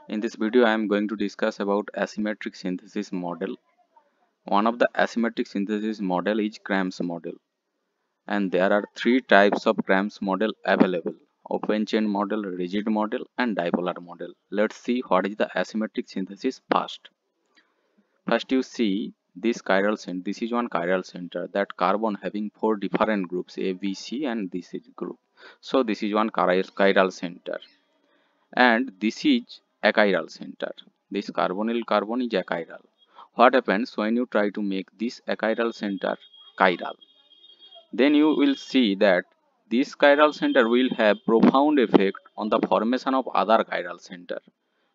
In this video, I am going to discuss about asymmetric synthesis model. One of the asymmetric synthesis model is Grams model, and there are three types of Grams model available: open chain model, rigid model, and dipolar model. Let's see what is the asymmetric synthesis first. First, you see this chiral center. This is one chiral center, that carbon having four different groups A, B, C, and this is group. So this is one chiral center, and this is achiral center. This carbonyl carbon is achiral. What happens when you try to make this achiral center chiral? Then you will see that this chiral center will have profound effect on the formation of other chiral center.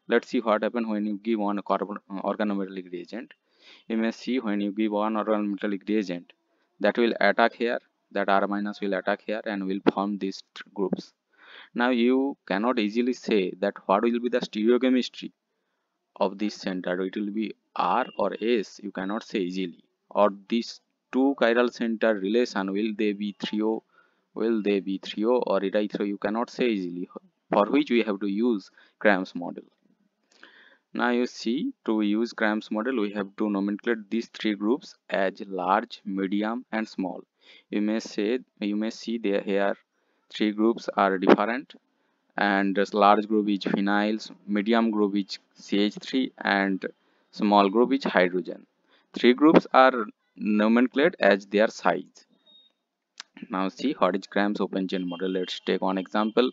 Let's see what happens when you give one carbon organometallic reagent. You may see when you give one organometallic reagent, that will attack here, that R minus will attack here and will form these groups. Now you cannot easily say that what will be the stereochemistry of this center. It will be R or S, you cannot say easily. Or these two chiral center relation, will they be trio, will they be trio or ditrio, you cannot say easily, for which we have to use Grams model. Now you see, to use Grams model we have to nomenclate these three groups as large, medium and small. You may see there here three groups are different, and this large group is phenyls, medium group is CH3, and small group is hydrogen. Three groups are nomenclated as their size. Now see what is Grams open chain model. Let's take one example.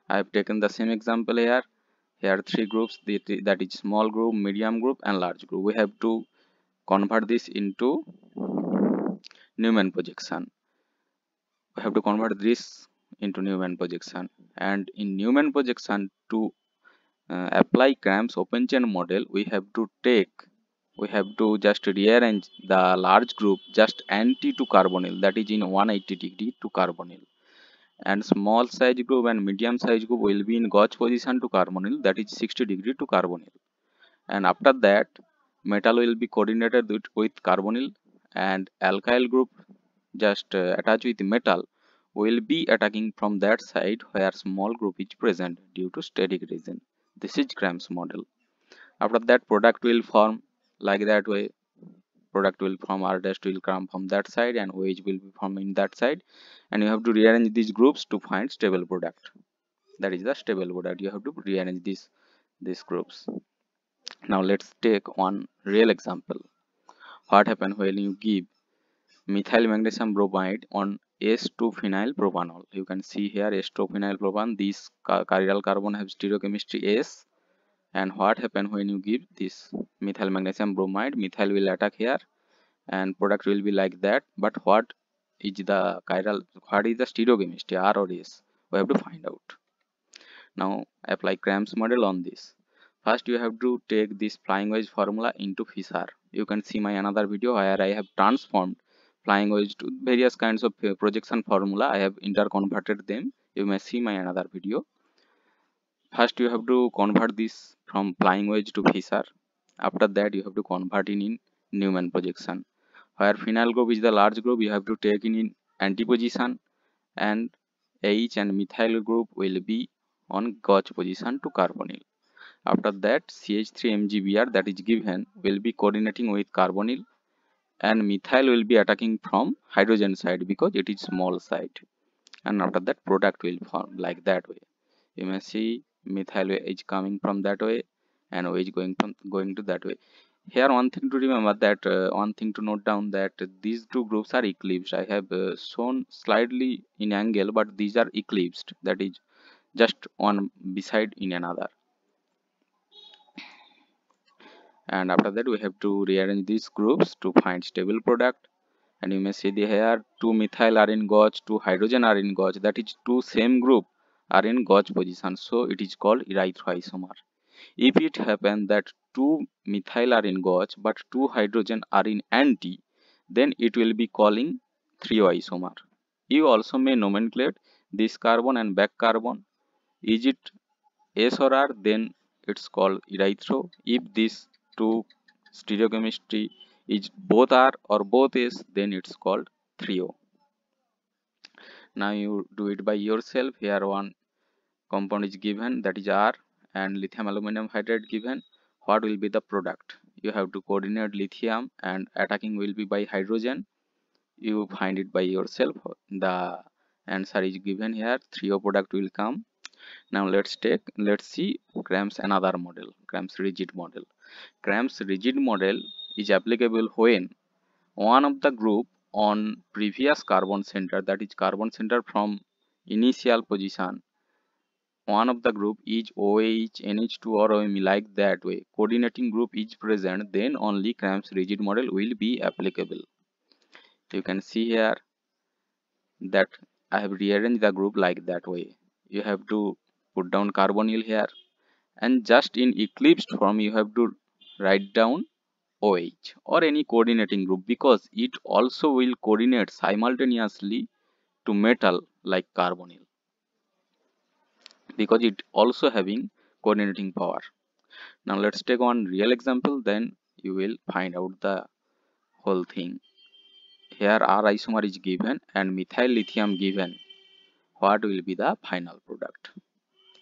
I have taken the same example here. Here are three groups, that is small group, medium group and large group. We have to convert this into Newman projection. We have to convert this into Newman projection, and in Newman projection, to apply Grams open chain model, we have to just rearrange the large group just anti to carbonyl, that is in 180 degree to carbonyl, and small size group and medium size group will be in gauge position to carbonyl, that is 60 degree to carbonyl. And after that, metal will be coordinated with carbonyl, and alkyl group just attached with metal will be attacking from that side where small group is present due to static region. This is Grams model. After that, product will form like that way. Product will form, R dash will come from that side and OH will be formed in that side, and you have to rearrange these groups to find stable product. That is the stable product. You have to rearrange these groups. Now let's take one real example. What happens when you give methyl magnesium bromide on S2-phenyl propanol? You can see here S2-phenyl propan. This chiral carbon have stereochemistry S. And what happens when you give this methyl magnesium bromide? Methyl will attack here and product will be like that. But what is the stereochemistry, R or S? We have to find out. Now apply Grams model on this. First you have to take this flying wedge formula into Fischer. You can see my another video where I have transformed flying wedge to various kinds of projection formula. I have interconverted them. You may see my another video. First you have to convert this from flying wedge to Fischer. After that you have to convert in Newman projection. Where phenyl group is the large group, you have to take in antiposition, and H and methyl group will be on gauge position to carbonyl. After that, CH3 MgBr that is given will be coordinating with carbonyl, and methyl will be attacking from hydrogen side because it is small side. And after that, product will form like that way. You may see methyl is coming from that way and OH going to that way. Here one thing to remember, that one thing to note down, that these two groups are eclipsed. I have shown slightly in angle, but these are eclipsed, that is just one beside in another. And after that we have to rearrange these groups to find stable product. And you may see here two methyl are in gauge, two hydrogen are in gauge, that is two same group are in gauge position, so it is called erythroisomer. If it happens that two methyl are in gauge but two hydrogen are in anti, then it will be calling threoisomer. You also may nomenclate this carbon and back carbon. Is it S or R, then it's called erythro. If this two stereochemistry is both R or both S, then it's called threo. Now you do it by yourself. Here one compound is given, that is R, and lithium aluminum hydride given, what will be the product? You have to coordinate lithium and attacking will be by hydrogen. You find it by yourself. The answer is given here. 3O product will come. Now let's see Gram's another model, Gram's rigid model. Gram's rigid model is applicable when one of the group on previous carbon center, that is carbon center from initial position, one of the group is OH, NH2 or OMe, like that way. Coordinating group is present, then only Gram's rigid model will be applicable. You can see here that I have rearranged the group like that way. You have to put down carbonyl here, and just in eclipsed form you have to write down OH or any coordinating group, because it also will coordinate simultaneously to metal like carbonyl, because it also having coordinating power. Now let's take one real example, then you will find out the whole thing. Here R isomer is given and methyl lithium given. What will be the final product?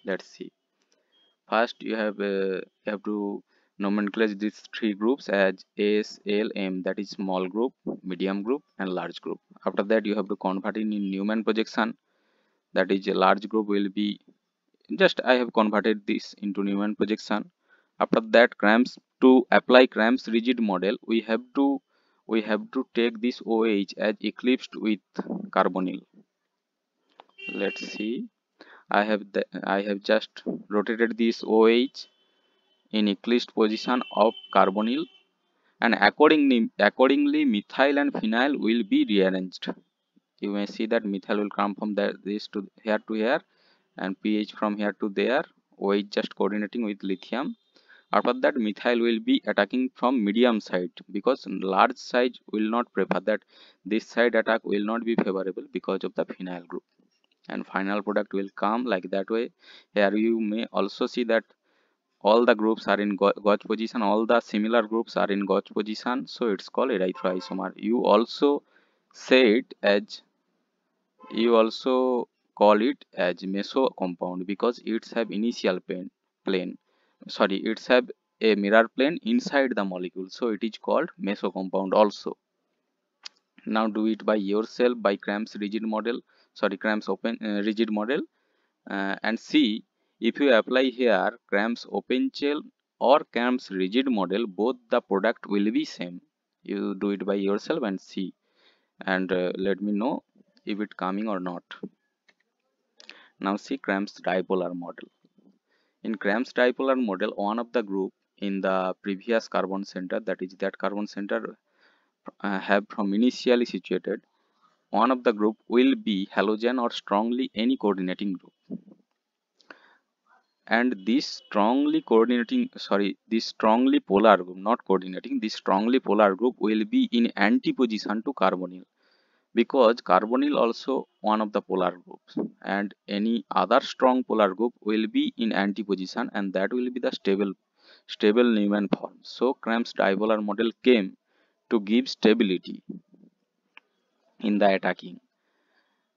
Let's see. First you have to nomenclature these three groups as S, L, M, that is small group, medium group and large group. After that you have to convert it in Newman projection, that is a large group will be, just I have converted this into Newman projection. After that, to apply Gram's rigid model, we have to take this OH as eclipsed with carbonyl. Let's see. I have just rotated this OH in eclipsed position of carbonyl, and accordingly methyl and phenyl will be rearranged. You may see that methyl will come from this to here, and pH from here to there. OH just coordinating with lithium. After that, methyl will be attacking from medium side, because large side will not prefer that. This side attack will not be favorable because of the phenyl group, and final product will come like that way. Here you may also see that all the groups are in gauge position, all the similar groups are in gauge position, so it's called erythroisomer. You also call it as meso compound, because it's have initial plane, sorry, it's have a mirror plane inside the molecule, so it is called meso compound also. Now do it by yourself by Gram's rigid model, sorry, Gram's rigid model, and see if you apply here Gram's open shell or Gram's rigid model, both the product will be same. You do it by yourself and see, and let me know if it coming or not. Now see Gram's dipolar model. In Gram's dipolar model, one of the group in the previous carbon center, that is that carbon center have from initially situated, one of the group will be halogen or strongly any coordinating group, and this strongly polar group, not coordinating, this strongly polar group will be in antiposition to carbonyl, because carbonyl also one of the polar groups, and any other strong polar group will be in antiposition, and that will be the stable Newman form. So Gram's dipolar model came to give stability in the attacking.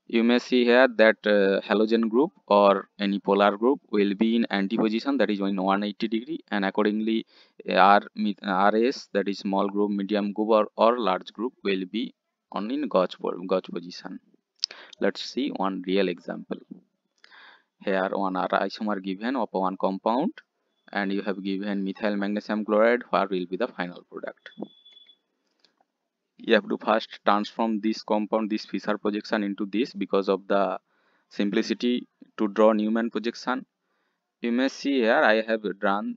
You may see here that halogen group or any polar group will be in antiposition, that is in 180 degree, and accordingly RS, that is small group, medium group or large group will be on in gauge position. Let's see one real example. Here one R isomer given of one compound, and you have given methyl magnesium chloride. What will be the final product? You have to first transform this compound, this Fischer projection, into this, because of the simplicity to draw Newman projection. You may see here I have drawn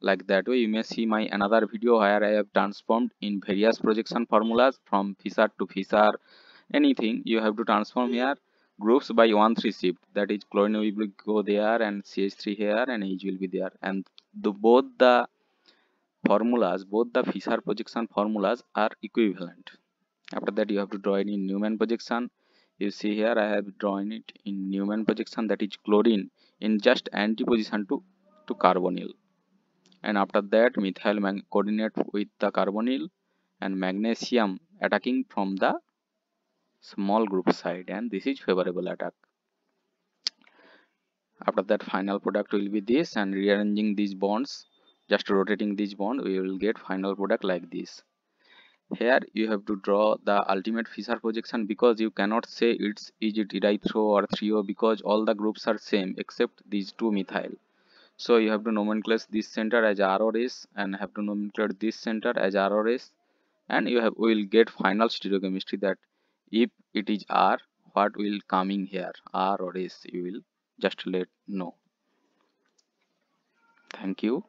like that way. You may see my another video where I have transformed in various projection formulas from Fischer to Fischer. Anything you have to transform here groups by 1,3 shift, that is chlorine will go there and CH3 here and H will be there, and both the Fischer projection formulas are equivalent. After that you have to draw it in Newman projection. You see here I have drawn it in Newman projection, that is chlorine in just antiposition to carbonyl, and after that methyl coordinate with the carbonyl, and magnesium attacking from the small group side, and this is favorable attack. After that, final product will be this, and rearranging these bonds, just rotating this bond, we will get final product like this. Here you have to draw the ultimate Fisher projection, because you cannot say is it erythro or 3O, because all the groups are same except these two methyl. So you have to nomenclate this center as R or S, and have to nomenclate this center as R or S, and we will get final stereochemistry, that if it is R, what will coming here, R or S, you will just let know. Thank you.